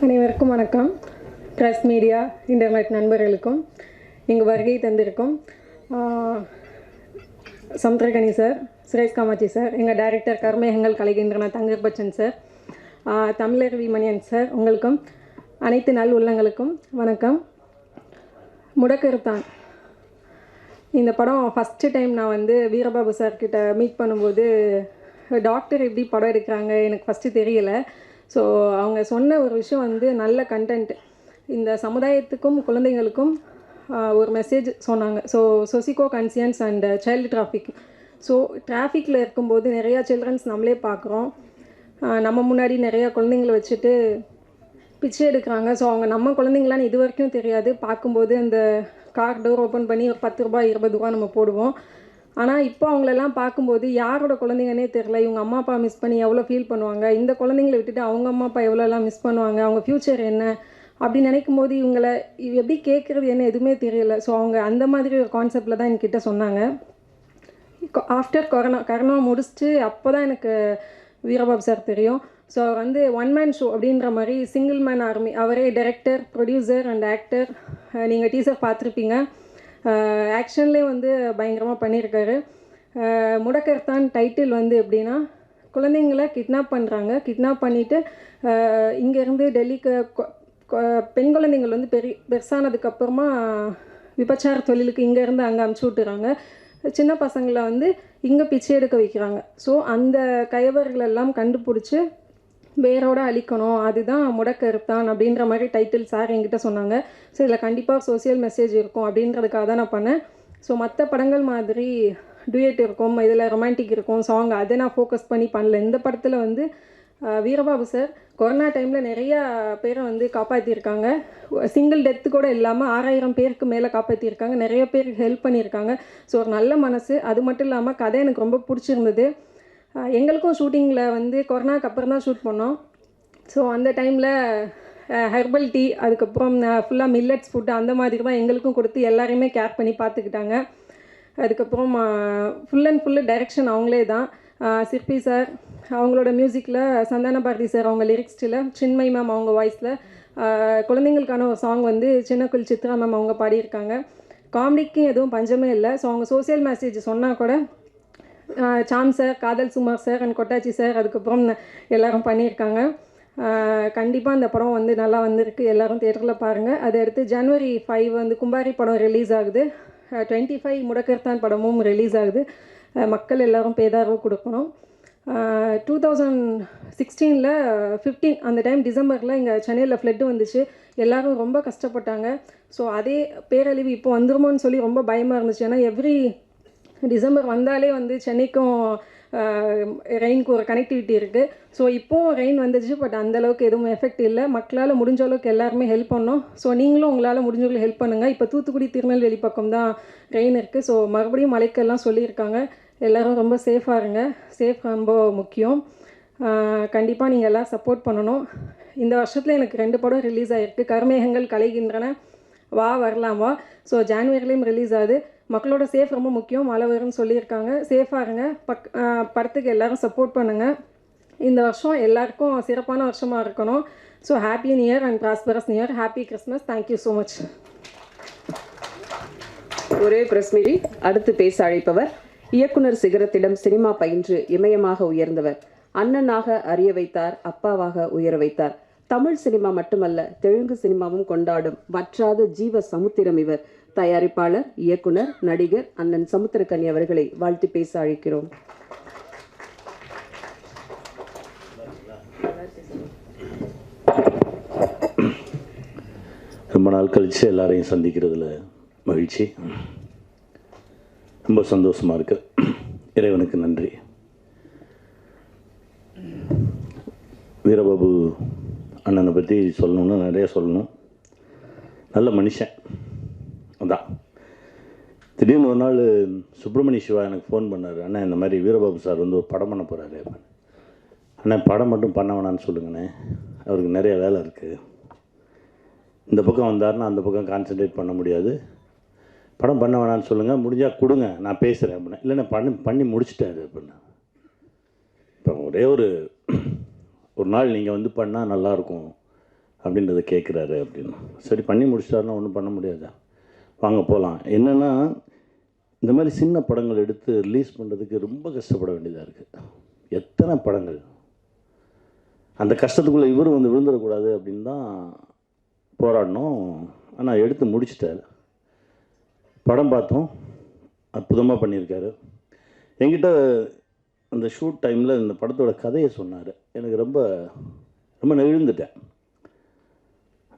அனைவருக்கும் வணக்கம். Trust media internet நண்பர்களுக்கும் இங்கு வருகை தந்திருக்கும் சமுத்திரகனி சார், சுரேஷ் காமாட்சி சார், எங்கள் டைரக்டர் கர்மேகங்கள் கலைகின்றன தங்கர் பச்சன் சார், தமிழருவி மணியன் சார், உங்களுக்கும் அனைத்து நல் உள்ளங்களுக்கும் வணக்கம். முடக்கருத்தான் இந்த படம் ஃபஸ்ட்டு டைம் நான் வந்து வீரபாபு சார்கிட்ட மீட் பண்ணும்போது டாக்டர் எப்படி படம் எடுக்கிறாங்க எனக்கு ஃபஸ்ட்டு தெரியலை. ஸோ அவங்க சொன்ன ஒரு விஷயம் வந்து நல்ல கண்டென்ட், இந்த சமுதாயத்துக்கும் குழந்தைங்களுக்கும் ஒரு மெசேஜ் சொன்னாங்க. So socio conscience and child traffic. So டிராஃபிக்கில் இருக்கும்போது நிறையா சில்ட்ரன்ஸ் நம்மளே பார்க்குறோம், நம்ம முன்னாடி நிறையா குழந்தைங்களை வச்சுட்டு பிச்சை எடுக்கிறாங்க. ஸோ அவங்க நம்ம குழந்தைங்களான்னு இது வரைக்கும் தெரியாது. பார்க்கும்போது அந்த கார் டோர் ஓப்பன் பண்ணி ஒரு 10 ரூபா 20 ரூபா நம்ம போடுவோம். ஆனால் இப்போ அவங்களெல்லாம் பார்க்கும்போது யாரோட குழந்தைங்கன்னே தெரில. இவங்க அம்மா அப்பா மிஸ் பண்ணி எவ்வளோ ஃபீல் பண்ணுவாங்க, இந்த குழந்தைங்களை விட்டுட்டு அவங்க அம்மா அப்பா எவ்வளோலாம் மிஸ் பண்ணுவாங்க, அவங்க ஃப்யூச்சர் என்ன அப்படி நினைக்கும் போது இவங்களை எப்படி கேட்குறது என்ன எதுவுமே தெரியல. ஸோ அவங்க அந்த மாதிரி ஒரு கான்செப்டில் தான் என்கிட்ட சொன்னாங்க. ஆஃப்டர் கொரோனா முடிச்சுட்டு அப்போ தான் எனக்கு வீரபாபு சார் தெரியும். ஸோ அவர் வந்து ஒன் மேன் ஷோ அப்படின்ற மாதிரி சிங்கிள் மேன் ஆர்மி, அவரே டைரக்டர், ப்ரொடியூசர் அண்ட் ஆக்டர். நீங்கள் டீசர் பார்த்துருப்பீங்க. ஆக்ஷன்லேயே வந்து பயங்கரமாக பண்ணியிருக்காரு. முடக்கர்த்தான் டைட்டில் வந்து எப்படின்னா, குழந்தைங்களை கிட்னாப் பண்ணுறாங்க. கிட்னாப் பண்ணிவிட்டு இங்கேருந்து டெல்லிக்கு பெண் குழந்தைங்கள் வந்து பெருசானதுக்கப்புறமா விபச்சார தொழிலுக்கு இங்கேருந்து அங்கே அமுச்சு விட்டுறாங்க. சின்ன பசங்களை வந்து இங்கே பிச்சை எடுக்க வைக்கிறாங்க. ஸோ அந்த கயவர்களெல்லாம் கண்டுபிடிச்சி வேரோட அழிக்கணும், அதுதான் முடக்கருத்தான் அப்படின்ற மாதிரி டைட்டில் சார் என்கிட்ட சொன்னாங்க. ஸோ இதில் கண்டிப்பாக சோசியல் மெசேஜ் இருக்கும் அப்படின்றதுக்காக தான் நான் பண்ணேன். ஸோ மற்ற படங்கள் மாதிரி டூயட் இருக்கும், இதில் ரொமான்டிக் இருக்கும், சாங், அதை நான் ஃபோக்கஸ் பண்ணி பண்ணல. இந்த படத்தில் வந்து வீரபாபு சார் கொரோனா டைமில் நிறையா பேரை வந்து காப்பாற்றியிருக்காங்க. சிங்கிள் டெத்து கூட இல்லாமல் 6000 பேருக்கு மேலே காப்பாற்றியிருக்காங்க. நிறைய பேருக்கு ஹெல்ப் பண்ணியிருக்காங்க. ஸோ ஒரு நல்ல மனசு. அது மட்டும் இல்லாமல் கதை எனக்கு ரொம்ப பிடிச்சிருந்தது. எங்களுக்கும் ஷூட்டிங்கில் வந்து கொரோனாக்கு அப்புறம் தான் ஷூட் பண்ணோம். ஸோ அந்த டைமில் ஹெர்பல் டீ, அதுக்கப்புறம் ஃபுல்லாக மில்லட்ஸ் ஃபுட்டு அந்த மாதிரி தான் எங்களுக்கும் கொடுத்து எல்லாரையுமே கேர் பண்ணி பார்த்துக்கிட்டாங்க. அதுக்கப்புறம் ஃபுல் அண்ட் ஃபுல்லு டைரெக்ஷன் அவங்களே தான். சிற்பி சார் அவங்களோட மியூசிக்கில், சந்தான பாரதி சார் அவங்க லிரிக்ஸ்டில், சின்மை மேம் அவங்க வாய்ஸில், குழந்தைங்களுக்கான ஒரு சாங் வந்து சின்னக்குள் சித்ரா மேம் அவங்க பாடியிருக்காங்க. காமெடிக்கு எதுவும் பஞ்சமே இல்லை. ஸோ அவங்க சோசியல் மெசேஜ் சொன்னால் கூட சாம் சார், காதல் சுமார் சார் அண்ட் கொட்டாச்சி சார் அதுக்கப்புறம் எல்லோரும் பண்ணியிருக்காங்க. கண்டிப்பாக அந்த படம் வந்து நல்லா வந்திருக்கு. எல்லோரும் தேட்டரில் பாருங்கள். அதை அடுத்து January 5 வந்து கும்பாரி படம் ரிலீஸ் ஆகுது. 25 முடக்கர்த்தான் படமும் ரிலீஸ் ஆகுது. மக்கள் எல்லோரும் பேதார்வு கொடுக்கணும். 2016 15 அந்த டைம் டிசம்பரில் இங்கே சென்னையில் ஃப்ளட்டு வந்துச்சு. எல்லோரும் ரொம்ப கஷ்டப்பட்டாங்க. ஸோ அதே பேரழிவு இப்போ வந்துருமோன்னு சொல்லி ரொம்ப பயமாக இருந்துச்சு. ஏன்னா எவ்ரி டிசம்பர் வந்தாலே வந்து சென்னைக்கும் ரெயினுக்கு ஒரு கனெக்டிவிட்டி இருக்குது. ஸோ இப்போவும் ரெயின் வந்துச்சு, பட் அந்தளவுக்கு எதுவும் எஃபெக்ட் இல்லை. மக்களால் முடிஞ்ச அளவுக்கு எல்லாருமே ஹெல்ப் பண்ணோம். ஸோ நீங்களும் உங்களால் முடிஞ்சவங்களுக்கு ஹெல்ப் பண்ணுங்கள். இப்போ தூத்துக்குடி திருநெல்வேலி பக்கம் தான் ரெயின் இருக்குது. ஸோ மறுபடியும் மழைக்கெல்லாம் சொல்லியிருக்காங்க. எல்லோரும் ரொம்ப சேஃபாக இருங்க. சேஃப் ரொம்ப முக்கியம். கண்டிப்பாக நீங்கள் எல்லாம் சப்போர்ட் பண்ணணும். இந்த வருஷத்தில் எனக்கு 2 படம் ரிலீஸ் ஆகிருக்கு. கர்மேகங்கள் கலைகின்றன, வா வரலாம் வா. ஸோ ஜான்வரிலையும் ரிலீஸ் ஆகுது. மக்களோட சேஃப் ரொம்ப முக்கியம். மழை வரும்னு சொல்லியிருக்காங்க. சேஃபாக இருங்க. படத்துக்கு எல்லோரும் சப்போர்ட் பண்ணுங்கள். இந்த வருஷம் எல்லாருக்கும் சிறப்பான வருஷமாக இருக்கணும். So happy new year and prosperous new year. Happy Christmas. Thank you so much. ஒரே பிரஸ் மீறி அடுத்து பேச அழைப்பவர் இயக்குனர் சிகரத்திடம் சினிமா பயின்று இமயமாக உயர்ந்தவர். அண்ணனாக அறிய வைத்தார், அப்பாவாக உயர வைத்தார். தமிழ் சினிமா மட்டுமல்ல, தெலுங்கு சினிமாவும் கொண்டாடும் வற்றாத ஜீவ சமுத்திரம் இவர். தயாரிப்பாளர், இயக்குனர், நடிகர் அண்ணன் சமுத்திரகனி அவர்களை வாழ்த்து பேச அழைக்கிறோம். ரொம்ப நாள் கழிச்சு எல்லாரையும் சந்திக்கிறதுல மகிழ்ச்சி, ரொம்ப சந்தோஷமாக இருக்கு. இறைவனுக்கு நன்றி. வீரபாபு அண்ணனை பற்றி சொல்லணுன்னா நிறைய சொல்லணும். நல்ல மனுஷன் அதான். திடீர்னு ஒரு நாள் சுப்பிரமணிய சிவா எனக்கு ஃபோன் பண்ணார். அண்ணா இந்த மாதிரி வீரபாபு சார் வந்து ஒரு படம் பண்ண போகிறாரு. அண்ணா படம் மட்டும் பண்ண வேணான்னு சொல்லுங்கண்ணே, அவருக்கு நிறைய வேலை இருக்குது. இந்த பக்கம் வந்தார்னா அந்த பக்கம் கான்சன்ட்ரேட் பண்ண முடியாது. படம் பண்ண வேணான்னு சொல்லுங்கள், முடிஞ்சால் கொடுங்க, நான் பேசுகிறேன் அப்படின்னா. இல்லைண்ணா பண்ணி முடிச்சிட்டாரு அப்படின்னா. இப்போ ஒரே ஒரு நாள் நீங்கள் வந்து பண்ணால் நல்லாயிருக்கும் அப்படின்றத கேட்குறாரு அப்படின்னு. சரி பண்ணி முடிச்சிட்டாருன்னா ஒன்றும் பண்ண முடியாதா, வாங்க போகலாம். என்னென்னா இந்த மாதிரி சின்ன படங்கள் எடுத்து ரிலீஸ் பண்ணுறதுக்கு ரொம்ப கஷ்டப்பட வேண்டியதாக இருக்குது. எத்தனை படங்கள் அந்த கஷ்டத்துக்குள்ளே இவரும் வந்து விழுந்துடக்கூடாது அப்படின்னு தான் போராடணும். ஆனால் எடுத்து முடிச்சிட்டார். படம் பார்த்தோம், அற்புதமாக பண்ணியிருக்காரு. என்கிட்ட அந்த ஷூட் டைமில் இந்த படத்தோட கதையை சொன்னார். எனக்கு ரொம்ப ரொம்ப நெகிழ்ந்துட்டேன்.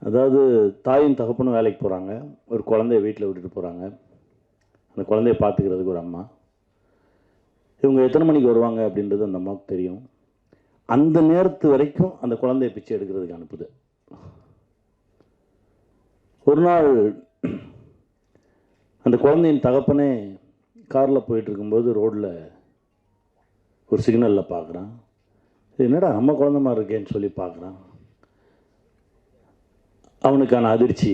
அதாவது தாயும் தகப்பனும் வேலைக்கு போகிறாங்க, ஒரு குழந்தைய வீட்டில் விட்டுட்டு போகிறாங்க. அந்த குழந்தைய பார்த்துக்கிறதுக்கு ஒரு அம்மா. இவங்க எத்தனை மணிக்கு வருவாங்க அப்படின்றது அந்த அம்மாவுக்கு தெரியும். அந்த நேரத்து வரைக்கும் அந்த குழந்தைய பிச்சை எடுக்கிறதுக்கு அனுப்புது. ஒரு நாள் அந்த குழந்தையின் தகப்பனே காரில் போயிட்டு இருக்கும்போது ரோட்டில் ஒரு சிக்னலில் பார்க்குறான். என்னடா நம்ம குழந்தை மாதிரி இருக்கேன்னு சொல்லி பார்க்குறான். அவனுக்கான அதிர்ச்சி.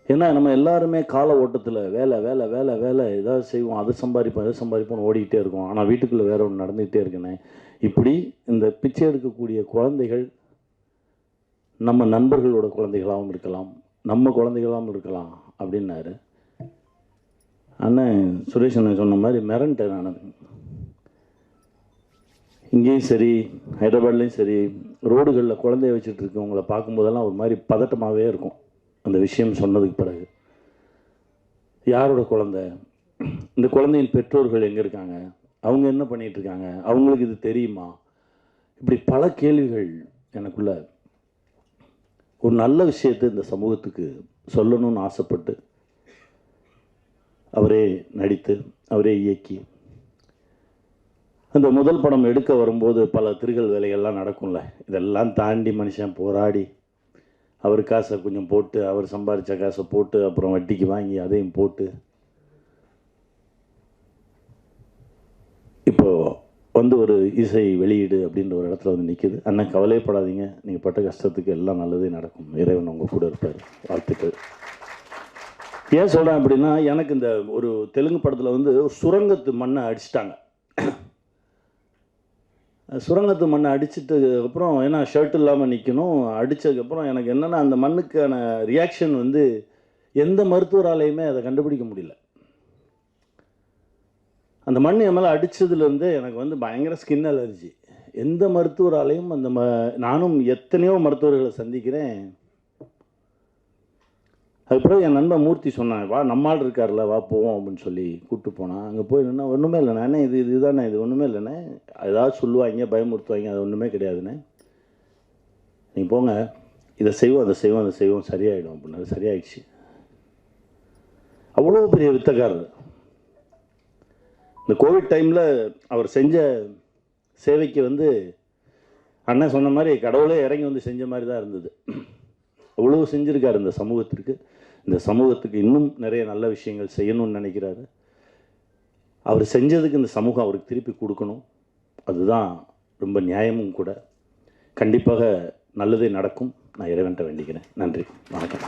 ஏன்னா நம்ம எல்லாருமே கால ஓட்டத்தில் வேலை வேலை வேலை வேலை ஏதாவது செய்வோம், அதை சம்பாதிப்போம் எதை சம்பாதிப்போம்னு ஓடிக்கிட்டே இருக்கோம். ஆனால் வீட்டுக்குள்ளே வேற ஒன்று நடந்துக்கிட்டே இருக்குண்ணே. இப்படி இந்த பிச்சை எடுக்கக்கூடிய குழந்தைகள் நம்ம நண்பர்களோட குழந்தைகளாகவும் இருக்கலாம், நம்ம குழந்தைகளாகவும் இருக்கலாம் அப்படின்னாரு. அண்ணன் சுரேஷ் அண்ணன் சொன்ன மாதிரி மிரண்டேன் நான். இங்கேயும் சரி ஹைதராபாத்லேயும் சரி ரோடுகளில் குழந்தைய வச்சுட்டு இருக்கவங்கள பார்க்கும்போதெல்லாம் ஒரு மாதிரி பதட்டமாகவே இருக்கும். அந்த விஷயம் சொன்னதுக்கு பிறகு யாரோட குழந்தை, இந்த குழந்தையின் பெற்றோர்கள் எங்கே இருக்காங்க, அவங்க என்ன பண்ணிகிட்டு இருக்காங்க, அவங்களுக்கு இது தெரியுமா, இப்படி பல கேள்விகள் எனக்குள்ள. ஒரு நல்ல விஷயத்தை இந்த சமூகத்துக்கு சொல்லணும்னு ஆசைப்பட்டு அவரே நடித்து அவரே இயக்கி அந்த முதல் படம் எடுக்க வரும்போது பல திருகல் வேலைகள்லாம் நடக்கும்ல. இதெல்லாம் தாண்டி மனுஷன் போராடி அவர் காசை கொஞ்சம் போட்டு, அவர் சம்பாதிச்ச காசை போட்டு, அப்புறம் வட்டிக்கு வாங்கி அதையும் போட்டு இப்போது வந்து ஒரு இசை வெளியீடு அப்படின்ற ஒரு இடத்துல வந்து நிற்கிது. அண்ணன் கவலைப்படாதீங்க, நீங்கள் பட்ட கஷ்டத்துக்கு எல்லாம் நல்லதே நடக்கும், இறைவன் உங்கள் கூட இருப்பார். வாழ்த்துக்கள். ஏன் சொல்கிறேன் அப்படின்னா, எனக்கு இந்த ஒரு தெலுங்கு படத்தில் வந்து சுரங்கத்து மண்ணை அடிச்சிட்டாங்க. சுரங்கத்து மண்ணை அடிச்சிட்டு அப்புறம் ஏன்னா ஷர்ட் இல்லாமல் நிற்கணும், அடித்ததுக்கப்புறம் எனக்கு என்னென்னா அந்த மண்ணுக்கான ரியாக்ஷன் வந்து எந்த மருத்துவராலையுமே அதை கண்டுபிடிக்க முடியல. அந்த மண் என் மேலே அடித்ததுலேருந்து எனக்கு வந்து பயங்கர ஸ்கின் அலர்ஜி. எந்த மருத்துவராலையும் அந்த நானும் எத்தனையோ மருத்துவர்களை சந்திக்கிறேன். அதுக்கப்புறம் என் நண்பன் மூர்த்தி சொன்னான், வா நம்மால் இருக்கார்ல வா போவோம் அப்படின்னு சொல்லி கூப்பிட்டு போனான். அங்கே போய் நின்னா ஒன்றுமே இல்லைண்ணே, இதுதானே, இது ஒன்றுமே இல்லைண்ணே, ஏதாவது சொல்லுவாங்க பயமுறுத்துவாங்க, அது ஒன்றுமே கிடையாதுண்ணே, நீங்கள் போங்க, இதை செய்வோம் அதை செய்வோம் அதை செய்வோம் சரியாயிடும் அப்படின்னாரு. சரியாயிடுச்சு. அவ்வளோ பெரிய வித்தக்காரர். இந்த கோவிட் டைமில் அவர் செஞ்ச சேவைக்கு வந்து அண்ணன் சொன்ன மாதிரி கடவுளே இறங்கி வந்து செஞ்ச மாதிரி தான் இருந்தது. அவ்வளோ செஞ்சுருக்காரு இந்த சமூகத்திற்கு. இந்த சமூகத்துக்கு இன்னும் நிறைய நல்ல விஷயங்கள் செய்யணும்னு நினைக்கிறாரு. அவர் செஞ்சதுக்கு இந்த சமூகம் அவருக்கு திருப்பி கொடுக்கணும். அதுதான் ரொம்ப நியாயமும் கூட. கண்டிப்பாக நல்லதே நடக்கும். நான் இறைவன்ட்ட வேண்டிக்கிறேன். நன்றி, வணக்கம்.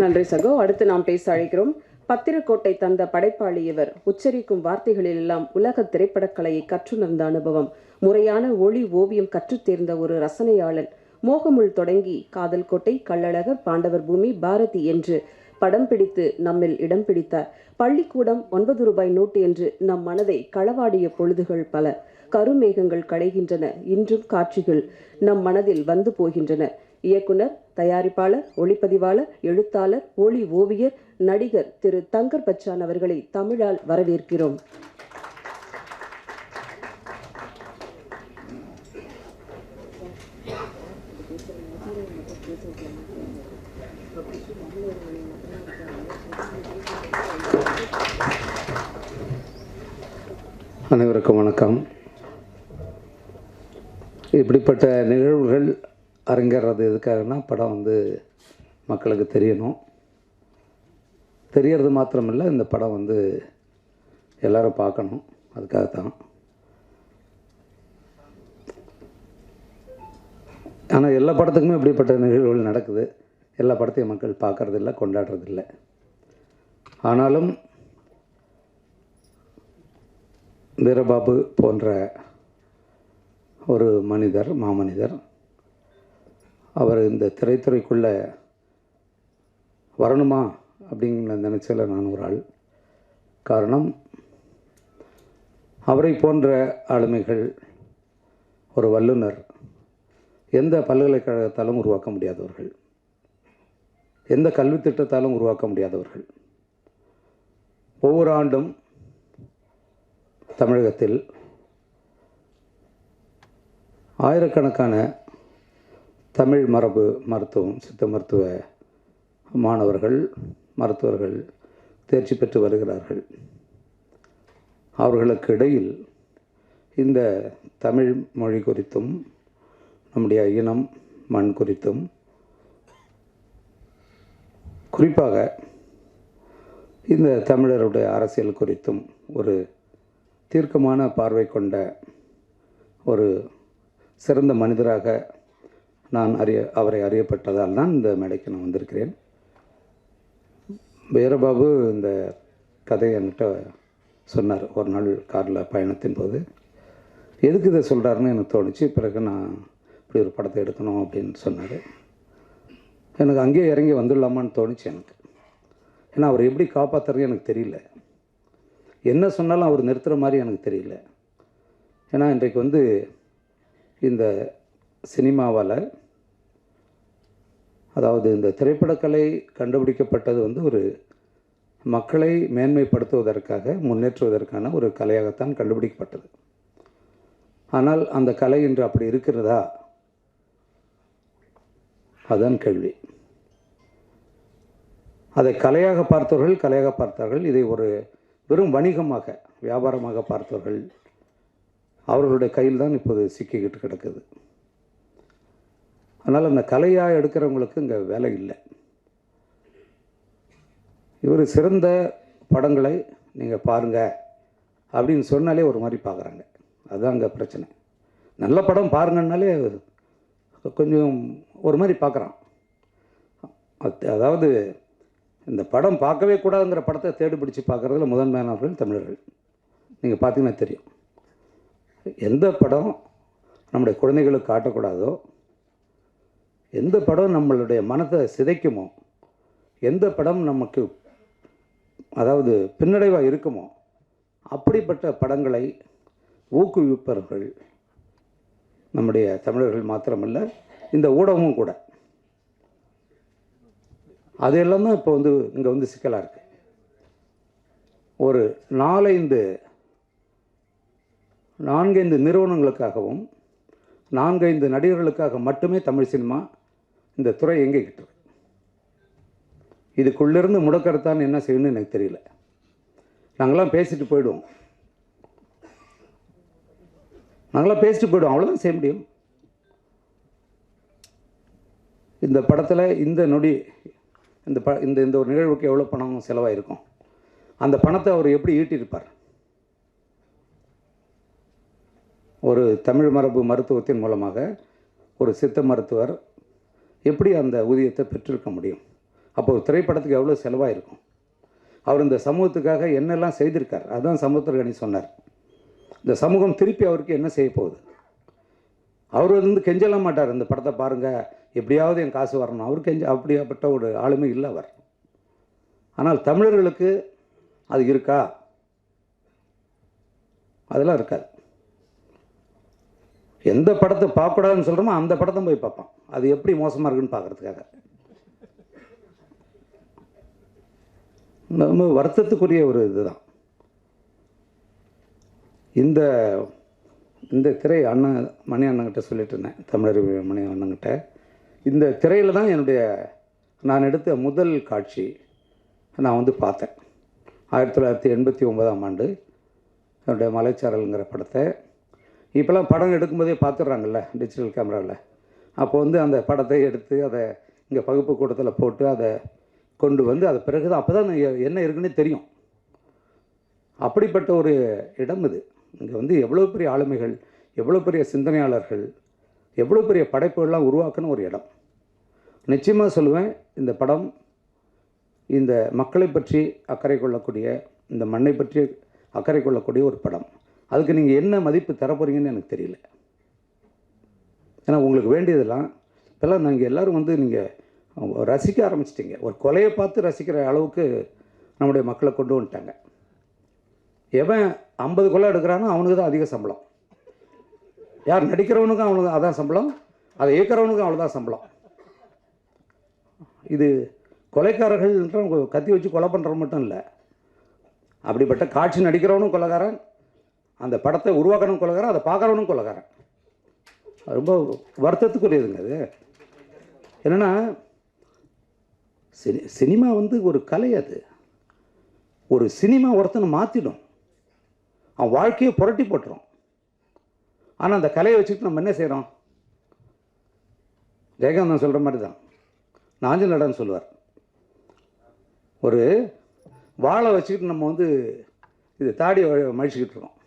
நன்றி சகோ. அடுத்து நாம் பேச அழைக்கிறோம். பத்திரக்கோட்டை தந்த படைப்பாளி இவர். உச்சரிக்கும் வார்த்தைகளிலெல்லாம் உலக திரைப்படக்கலையை கற்றுணர்ந்த அனுபவம், முறையான ஒளி ஓவியம் கற்றுத் தேர்ந்த ஒரு ரசனையாளன். மோகமுள் தொடங்கி காதல் கோட்டை, கள்ளழகர், பாண்டவர் பூமி, பாரதி என்று படம் பிடித்து நம்மில் இடம் பிடித்தார். பள்ளிக்கூடம், 9 ரூபாய் நோட்டு என்று நம் மனதை களவாடிய பொழுதுகள் பல. கருமேகங்கள் களைகின்றன, இன்றும் காட்சிகள் நம் மனதில் வந்து போகின்றன. இயக்குனர், தயாரிப்பாளர், ஒளிப்பதிவாளர், எழுத்தாளர், ஒளி ஓவியர், நடிகர் திரு தங்கர் பச்சான் அவர்களை தமிழால் வரவேற்கிறோம். அனைவருக்கும் வணக்கம். இப்படிப்பட்ட நிகழ்வுகள் அரங்கேறது எதுக்காகனா, படம் வந்து மக்களுக்கு தெரியணும். தெரியறது மாத்திரமில்லை, இந்த படம் வந்து எல்லோரும் பார்க்கணும். அதுக்காகத்தான். ஆனால் எல்லா படத்துக்குமே இப்படிப்பட்ட நிகழ்வுகள் நடக்குது. எல்லா படத்தையும் மக்கள் பார்க்குறதில்ல, கொண்டாடுறதில்ல. ஆனாலும் வீரபாபு போன்ற ஒரு மனிதர், மாமனிதர். அவர் இந்த திரைத்துறைக்குள்ளே வரணுமா அப்படிங்கிற நினச்சல நான் ஒரு ஆள். காரணம், அவரை போன்ற ஆளுமைகள், ஒரு வல்லுனர் எந்த பல்கலைக்கழகத்தாலும் உருவாக்க முடியாதவர்கள், எந்த கல்வி திட்டத்தாலும் உருவாக்க முடியாதவர்கள். ஒவ்வொரு ஆண்டும் தமிழகத்தில் ஆயிரக்கணக்கான தமிழ் மரபு மருத்துவம், சித்த மருத்துவ மாணவர்கள், மருத்துவர்கள் தேர்ச்சி பெற்று வருகிறார்கள். அவர்களுக்கு இடையில் இந்த தமிழ் மொழி குறித்தும், நம்முடைய இனம், மண் குறித்தும், குறிப்பாக இந்த தமிழருடைய அரசியல் குறித்தும் ஒரு தீர்க்கமான பார்வை கொண்ட ஒரு சிறந்த மனிதராக நான் அவரை அறியப்பட்டதால் தான் இந்த மேடைக்கு நான் வந்திருக்கிறேன். வீரபாபு இந்த கதையை என்கிட்ட சொன்னார் ஒரு நாள் காரில் பயணத்தின் போது. எதுக்கு இதை சொல்கிறாருன்னு எனக்கு தோணுச்சு. பிறகு நான் இப்படி ஒரு படத்தை எடுக்கணும் அப்படின்னு சொன்னார். எனக்கு அங்கேயே இறங்கி வந்துடலாமான்னு தோணுச்சு எனக்கு. ஏன்னா அவர் எப்படி காப்பாற்றுறது எனக்கு தெரியல. என்ன சொன்னாலும் அவர் நிறுத்துகிற மாதிரி எனக்கு தெரியல. ஏன்னா இன்றைக்கு இந்த சினிமாவால், அதாவது இந்த திரைப்படக்கலை கண்டுபிடிக்கப்பட்டது ஒரு மக்களை மேன்மைப்படுத்துவதற்காக, முன்னேற்றுவதற்கான ஒரு கலையாகத்தான் கண்டுபிடிக்கப்பட்டது. ஆனால் அந்த கலை இன்று அப்படி இருக்கிறதா? அதுதான் கேள்வி. அதை கலையாக பார்த்தவர்கள் கலையாக பார்த்தார்கள். இதை ஒரு வெறும் வணிகமாக, வியாபாரமாக பார்த்தவர்கள், அவர்களுடைய கையில் தான் இப்போது சிக்கிக்கிட்டு கிடக்குது. அதனால் அந்த கலையாக எடுக்கிறவங்களுக்கு இங்கே வேலை இல்லை. இவர் சிறந்த படங்களை நீங்கள் பாருங்கள் அப்படின்னு சொன்னாலே ஒரு மாதிரி பார்க்குறாங்க. அதுதான் அங்கே பிரச்சனை. நல்ல படம் பாருங்கன்னாலே கொஞ்சம் ஒரு மாதிரி பார்க்குறான். அதாவது இந்த படம் பார்க்கவே கூடாதுங்கிற படத்தை தேடி பிடிச்சி பார்க்குறதுல முதன்மையானவர்கள் தமிழர்கள். நீங்கள் பார்த்தீங்கன்னா தெரியும். எந்த படம் நம்முடைய குழந்தைகளுக்கு காட்டக்கூடாதோ, எந்த படம் நம்மளுடைய மனத்தை சிதைக்குமோ, எந்த படம் நமக்கு அதாவது பின்னடைவாக இருக்குமோ, அப்படிப்பட்ட படங்களை ஊக்குவிப்பவர்கள் நம்முடைய தமிழர்கள் மாத்திரமல்ல, இந்த ஊடகமும் கூட. அதெல்லாம் தான் இப்போ இங்கே சிக்கலாக இருக்குது. ஒரு 4-5 நிறுவனங்களுக்காகவும் 4-5 நடிகர்களுக்காக மட்டுமே தமிழ் சினிமா இந்த துறை எங்கிக்கிட்டு இருக்கு. இதுக்குள்ளேருந்து முடக்கறத்தான் என்ன செய்யணும்னு எனக்கு தெரியல. நாங்களாம் பேசிட்டு போயிடுவோம், அவ்வளோதான் செய்ய முடியும். இந்த படத்தில் இந்த நொடி இந்த ஒரு நிகழ்வுக்கு எவ்வளோ பணம் செலவாயிருக்கும், அந்த பணத்தை அவர் எப்படி ஈட்டியிருப்பார்? ஒரு தமிழ் மரபு மருத்துவத்தின் மூலமாக ஒரு சித்த மருத்துவர் எப்படி அந்த ஊதியத்தை பெற்றிருக்க முடியும்? அப்போ ஒரு திரைப்படத்துக்கு எவ்வளோ செலவாயிருக்கும்? அவர் இந்த சமூகத்துக்காக என்னெல்லாம் செய்திருக்கார்? அதுதான் சமுத்திரகனி சொன்னார். இந்த சமூகம் திருப்பி அவருக்கு என்ன செய்ய போகுது? அவர் கெஞ்சலாம் மாட்டார், இந்த படத்தை பாருங்கள், எப்படியாவது என் காசு வரணும். அவர் அப்படியாப்பட்ட ஒரு ஆளுமை இல்லை அவர். ஆனால் தமிழர்களுக்கு அது இருக்கா? அதெல்லாம் இருக்காது. எந்த படத்தை பார்க்கக்கூடாதுன்னு சொல்கிறோமோ அந்த படத்தை போய் பார்ப்பான். அது எப்படி மோசமாக இருக்குன்னு பார்க்குறதுக்காக. ரொம்ப வருத்தத்துக்குரிய ஒரு இதுதான். இந்த இந்த திரை மணி அண்ணங்கிட்ட சொல்லிட்டு இருந்தேன், தமிழர் மணி அண்ணங்கிட்ட. இந்த திரையில் தான் நான் எடுத்த முதல் காட்சி நான் பார்த்தேன். 1989ஆம் ஆண்டு என்னுடைய மலைச்சாரல்ங்கிற படத்தை. இப்போலாம் படம் எடுக்கும்போதே பார்த்துட்றாங்கல்ல டிஜிட்டல் கேமராவில். அப்போ அந்த படத்தை எடுத்து அதை இங்கே பகுப்பு கூட்டத்தில் போட்டு அதை கொண்டு அதை பிறகு தான் அப்போ தான் என்ன இருக்குன்னே தெரியும். அப்படிப்பட்ட ஒரு இடம் இது. இங்கே எவ்வளோ பெரிய ஆளுமைகள், எவ்வளோ பெரிய சிந்தனையாளர்கள், எவ்வளோ பெரிய படைப்புகள்லாம் உருவாக்குன ஒரு இடம். நிச்சயமாக சொல்லுவேன், இந்த படம் இந்த மக்களை பற்றி அக்கறை கொள்ளக்கூடிய, இந்த மண்ணை பற்றி அக்கறை கொள்ளக்கூடிய ஒரு படம். அதுக்கு நீங்கள் என்ன மதிப்பு தரப்போகிறீங்கன்னு எனக்கு தெரியல. ஏன்னா உங்களுக்கு வேண்டியதெல்லாம் இப்போல்லாம் நீங்கள் எல்லோரும் வந்து நீங்கள் ரசிக்க ஆரம்பிச்சிட்டிங்க. ஒரு கொலையை பார்த்து ரசிக்கிற அளவுக்கு நம்முடைய மக்களை கொண்டு வந்துட்டாங்க. எவன் 50 கொலை எடுக்கிறானோ அவனுக்கு தான் அதிக சம்பளம். யார் நடிக்கிறவனுக்கும் அவனுக்கு அதான் சம்பளம், அதை இயக்கிறவனுக்கும் அவ்வளோதான் சம்பளம். இது கொலைக்காரர்கள் கத்தி வச்சு கொலை பண்ணுறவன் மட்டும் இல்லை, அப்படிப்பட்ட காட்சி நடிக்கிறவனும் கொலைகாரன், அந்த படத்தை உருவாக்கணும் கொலைகாரன், அதை பார்க்குறவனும் கொலைகாரன். ரொம்ப வருத்தத்துக்குரியதுங்க அது. என்னென்னா சினிமா வந்து ஒரு கலை. அது ஒரு சினிமா ஒருத்தனை மாற்றிடும், அவன் வாழ்க்கையை புரட்டி போட்டுரும். ஆனால் அந்த கலையை வச்சுக்கிட்டு நம்ம என்ன செய்கிறோம்? ஜெயகாந்தன் சொல்கிற மாதிரி தான் நாஞ்சல் நடன்னு சொல்லுவார். ஒரு வாழை வச்சுக்கிட்டு நம்ம வந்து இது தாடியை மழிச்சிக்கிட்டு இருக்கோம்.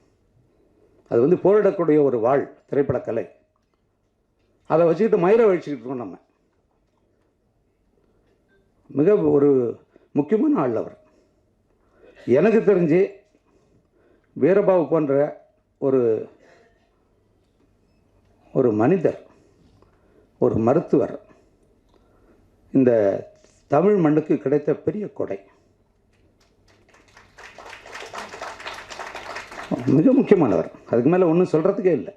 அது வந்து போரிடக்கூடிய ஒரு வாழ் திரைப்பட கலை. அதை வச்சுக்கிட்டு மயிரை வழிச்சிக்கிட்டு இருக்கோம் நம்ம. மிக ஒரு முக்கியமான ஆள் அவர். எனக்கு தெரிஞ்சு வீரபாபு போன்ற ஒரு மனிதர், ஒரு மருத்துவர் இந்த தமிழ் மண்ணுக்கு கிடைத்த பெரிய கொடை. மிக முக்கியமானவர். அதுக்கு மேலே ஒன்றும் சொல்கிறதுக்கே இல்லை.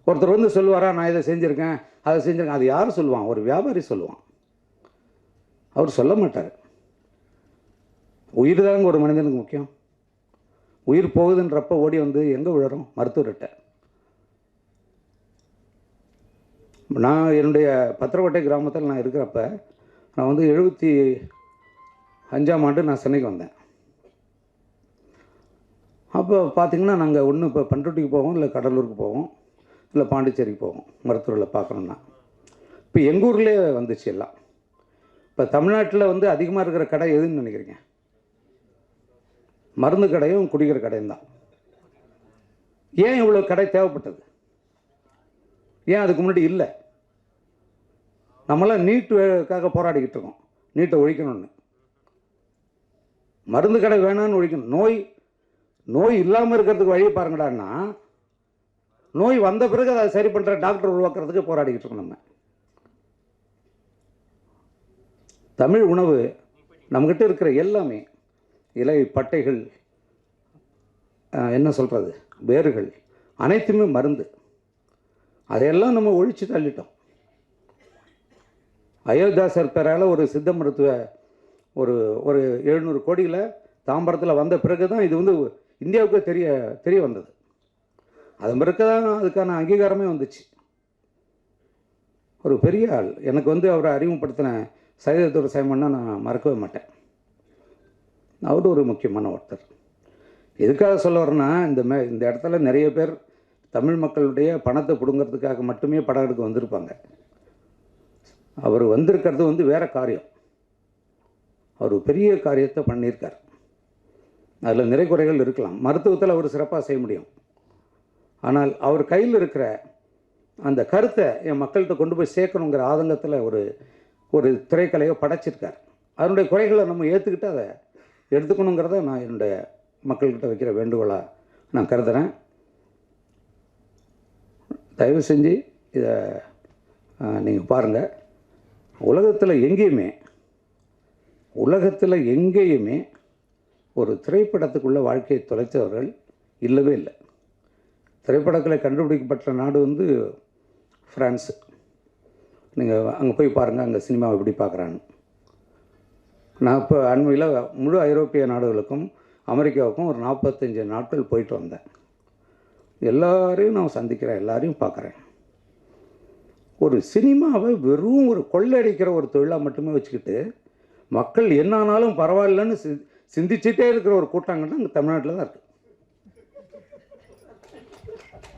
ஒருத்தர் வந்து சொல்லுவாரா, நான் இதை செஞ்சுருக்கேன் அதை செஞ்சுருக்கேன், அது யார் சொல்லுவான்? ஒரு வியாபாரி சொல்லுவான். அவர் சொல்ல மாட்டார். உயிர் தாங்க ஒரு மனிதனுக்கு முக்கியம். உயிர் போகுதுன்றப்ப ஓடி வந்து எங்கே விழறோம்? மருத்துவர்கிட்ட. நான் என்னுடைய பத்திரக்கோட்டை கிராமத்தில் நான் இருக்கிறப்ப, நான் வந்து 75ஆம் ஆண்டு நான் சென்னைக்கு வந்தேன். அப்போ பார்த்திங்கன்னா நாங்கள் ஒன்று இப்போ பண்ருட்டிக்கு போவோம், இல்லை கடலூருக்கு போவோம், இல்லை பாண்டிச்சேரிக்கு போவோம் மருத்துவர்களை பார்க்கணுன்னா. இப்போ எங்கள் ஊர்லேயே வந்துச்சு எல்லாம். இப்போ தமிழ்நாட்டில் வந்து அதிகமாக இருக்கிற கடை எதுன்னு நினைக்கிறீங்க? மருந்து கடையும் குடிக்கிற கடையும் தான். ஏன் இவ்வளோ கடை தேவைப்பட்டது? ஏன் அதுக்கு முன்னாடி இல்லை? நம்மளாம் நீட்டுக்காக போராடிக்கிட்டு இருக்கோம், நீட்டை ஒழிக்கணும்னு. மருந்து கடை வேணான்னு ஒழிக்கணும். நோய் இல்லாமல் இருக்கிறதுக்கு வழியை பாருங்கடான்னா, நோய் வந்த பிறகு அதை சரி பண்ணுற டாக்டர் உருவாக்குறதுக்கு போராடிக்கிட்டு இருக்கோம் நம்ம. தமிழ் உணவு நம்மக்கிட்ட இருக்கிற எல்லாமே, இலை பட்டைகள், என்ன சொல்கிறது, வேர்கள், அனைத்துமே மருந்து. அதையெல்லாம் நம்ம ஒழித்து தள்ளிட்டோம். அயோத்தியாசர் பேரால் ஒரு சித்த மருத்துவ ஒரு 700 கோடியில் தாம்பரத்தில் வந்த பிறகு தான் இது வந்து இந்தியாவுக்கு தெரிய வந்தது. அதன் பிறகு தான் அதுக்கான அங்கீகாரமே வந்துச்சு. ஒரு பெரிய ஆள். எனக்கு வந்து அவரை அறிமுகப்படுத்தின சைதத்தோட சைமன்னா நான் மறக்கவே மாட்டேன். அவர் ஒரு முக்கியமான ஒருத்தர். எதுக்காக சொல்ல வரேன்னா, இந்த இடத்துல நிறைய பேர் தமிழ் மக்களுடைய பணத்தை பிடுங்கிறதுக்காக மட்டுமே படம் எடுக்க வந்திருப்பாங்க. அவர் வந்திருக்கிறது வந்து வேறு காரியம். அவர் பெரிய காரியத்தை பண்ணியிருக்கார். அதில் நிறை குறைகள் இருக்கலாம். மருத்துவத்தில் அவர் சிறப்பாக செய்ய முடியும். ஆனால் அவர் கையில் இருக்கிற அந்த கருத்தை என் மக்கள்கிட்ட கொண்டு போய் சேர்க்கணுங்கிற ஆதங்கத்தில் ஒரு திரைக்கலையை படைச்சிருக்கார். அதனுடைய குறைகளை நம்ம ஏற்றுக்கிட்டு அதை எடுத்துக்கணுங்கிறத நான் என்னுடைய மக்கள்கிட்ட வைக்கிற வேண்டுகோளாக நான் கருதுகிறேன். தயவு செஞ்சு இதை நீங்கள் பாருங்கள். உலகத்தில் எங்கேயுமே ஒரு திரைப்படத்துக்குள்ள வாழ்க்கையை தொலைத்தவர்கள் இல்லவே இல்லை. திரைப்படங்களை கண்டுபிடிக்கப்பட்ட நாடு வந்து ஃப்ரான்ஸு. நீங்கள் அங்கே போய் பாருங்கள், அங்கே சினிமாவை எப்படி பார்க்குறான்னு. நான் இப்போ அண்மையில் முழு ஐரோப்பிய நாடுகளுக்கும் அமெரிக்காவுக்கும் ஒரு 45 நாட்கள் போயிட்டு வந்தேன். எல்லாரையும் நான் சந்திக்கிறேன், எல்லாரையும் பார்க்குறேன். ஒரு சினிமாவை வெறும் ஒரு கொள்ளையடிக்கிற ஒரு தொழிலாக மட்டுமே வச்சுக்கிட்டு மக்கள் என்னானாலும் பரவாயில்லன்னு சிந்திச்சுட்டே இருக்கிற ஒரு கூட்டாங்கன்னா அங்கே தமிழ்நாட்டில் தான் இருக்குது.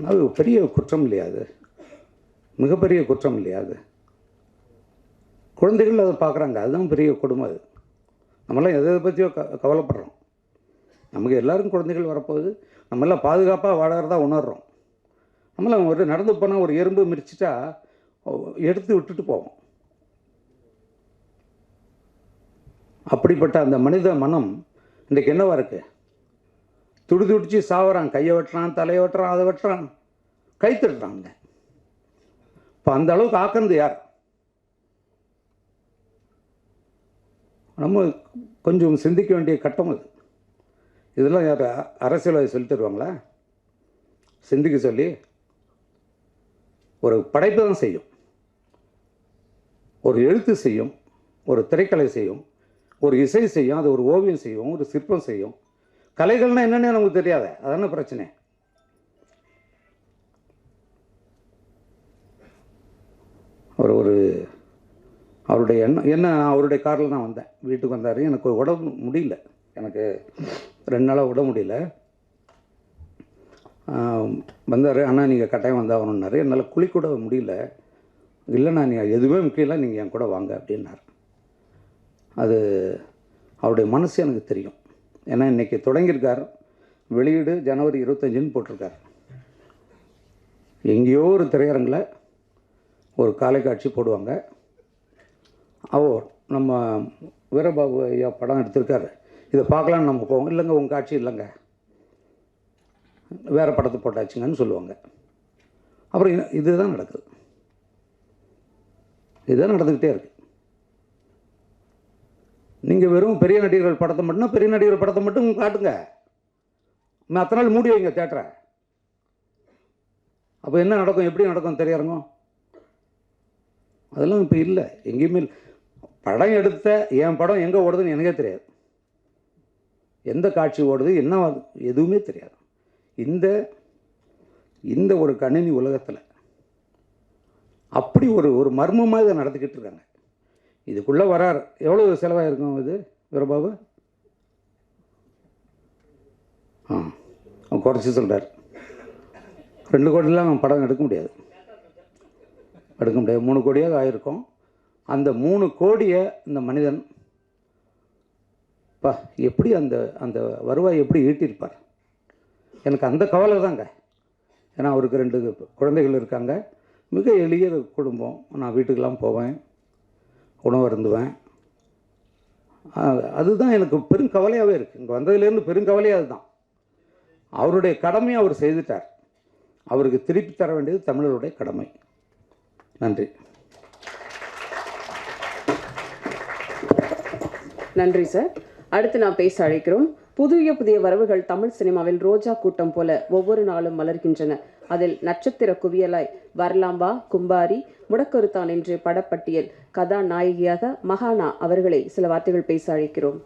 அது பெரிய குற்றம் இல்லையா? அது மிகப்பெரிய குற்றம் இல்லையா? அது குழந்தைகள் அதை பார்க்குறாங்க, அதுதான் பெரிய கொடுமை. அது நம்மளாம் எதை பற்றியோ கவலைப்படுறோம். நமக்கு எல்லாருக்கும் குழந்தைகள் வரப்போகுது, நம்மளாம் பாதுகாப்பாக வாழறதா உணர்கிறோம். நம்மளாம் ஒரு நடந்து போனால் ஒரு எறும்பு மிரிச்சிட்டா எடுத்து விட்டுட்டு போவோம். அப்படிப்பட்ட அந்த மனித மனம் இன்றைக்கு என்னவா இருக்குது? துடிச்சு சாவறான். கையை வெட்டுறான், தலையை வெட்டுறான், அதை வெட்டுறான், கை தட்டுறாங்க. இப்போ அந்த அளவுக்கு ஆக்குனது யார்? நம்ம கொஞ்சம் சிந்திக்க வேண்டிய கட்டம் அது. இதெல்லாம் யார் அரசியல்வாதி சொல்லி தருவாங்களா? சிந்திக்க சொல்லி ஒரு படைப்பு தான் செய்யும், ஒரு எழுத்து செய்யும், ஒரு திரைக்கலை செய்யும், ஒரு இசை செய்யும், அது ஒரு ஓவியம் செய்யும், ஒரு சிற்பம் செய்யும். கலைகள்னால் என்னென்னு நமக்கு தெரியாத, அதான பிரச்சனை. ஒரு அவருடைய என்ன அவருடைய காரில் நான் வந்தேன், வீட்டுக்கு வந்தார். எனக்கு உடம்பு முடியல, எனக்கு 2 நாளாக உடம்பு முடியல. வந்தார், அண்ணா நீங்கள் கட்டாயம் வந்தாகணுன்னாரு. என்னால் குளிக்கூட முடியல. இல்லைண்ணா நீங்கள் எதுவுமே முக்கியம், நீங்கள் என் கூட வாங்க அப்படின்னார். அது அவருடைய மனசு எனக்கு தெரியும். ஏன்னா இன்றைக்கி தொடங்கியிருக்கார், வெளியீடு ஜனவரி 25ன்னு போட்டிருக்கார். எங்கேயோ ஒரு திரையரங்கில் ஒரு காலை காட்சி போடுவாங்க. நம்ம வீரபாபு ஐயா படம் எடுத்திருக்காரு, இதை பார்க்கலான்னு நம்ம போவோம். இல்லைங்க உங்கள் காட்சி இல்லைங்க, வேறு படத்தை போட்டாச்சுங்கன்னு சொல்லுவாங்க. அப்புறம் இதுதான் நடக்குது, இதுதான் நடந்துக்கிட்டே இருக்குது. நீங்கள் வெறும் பெரிய நடிகர்கள் படத்தை மட்டும்னா பெரிய நடிகர்கள் படத்தை மட்டும் காட்டுங்க, அத்தனை நாள் மூடி வைங்க தேட்டரை. அப்போ என்ன நடக்கும், எப்படி நடக்கும் திரையரங்க? அதெல்லாம் இப்போ இல்லை, எங்கேயுமே இல்லை. படம் எடுத்த என் படம் எங்கே ஓடுதுன்னு எனக்கே தெரியாது, எந்த காட்சி ஓடுது என்ன எதுவுமே தெரியாது. இந்த ஒரு கணினி உலகத்தில் அப்படி ஒரு மர்மமாக இதை நடத்திக்கிட்டு இருக்காங்க. இதுக்குள்ளே வரார், எவ்வளோ செலவாயிருக்கும் இது வீரபாபு? குறைச்சி சொல்கிறார், 2 கோடிலாம் படம் எடுக்க முடியாது, 3 கோடியாக ஆயிருக்கும். அந்த 3 கோடியை இந்த மனிதன் எப்படி அந்த வருவாய் எப்படி ஈட்டியிருப்பார்? எனக்கு அந்த கவலை தாங்க. ஏன்னா அவருக்கு 2 குழந்தைகள் இருக்காங்க, மிக எளிய குடும்பம். நான் வீட்டுக்கெல்லாம் போவேன், உணவு அருந்துவேன். அதுதான் எனக்கு பெரும் கவலையாகவே இருக்குது. இங்கே வந்ததுலேருந்து பெருங்கவலையாக அதுதான். அவருடைய கடமையை அவர் செய்துட்டார், அவருக்கு திருப்பி தர வேண்டியது தமிழருடைய கடமை. நன்றி. நன்றி சார். அடுத்து நான் பேச அழைக்கிறோம். புதிய வரவுகள் தமிழ் சினிமாவில் ரோஜா கூட்டம் போல ஒவ்வொரு நாளும் மலர்கின்றன. அதில் நட்சத்திர குவியலாய் வரலாம்பா, கும்பாரி, முடக்கொருத்தான் என்று படப்பட்டியல் கதாநாயகியாக மகானா அவர்களை சில வார்த்தைகள் பேச அழைக்கிறோம்.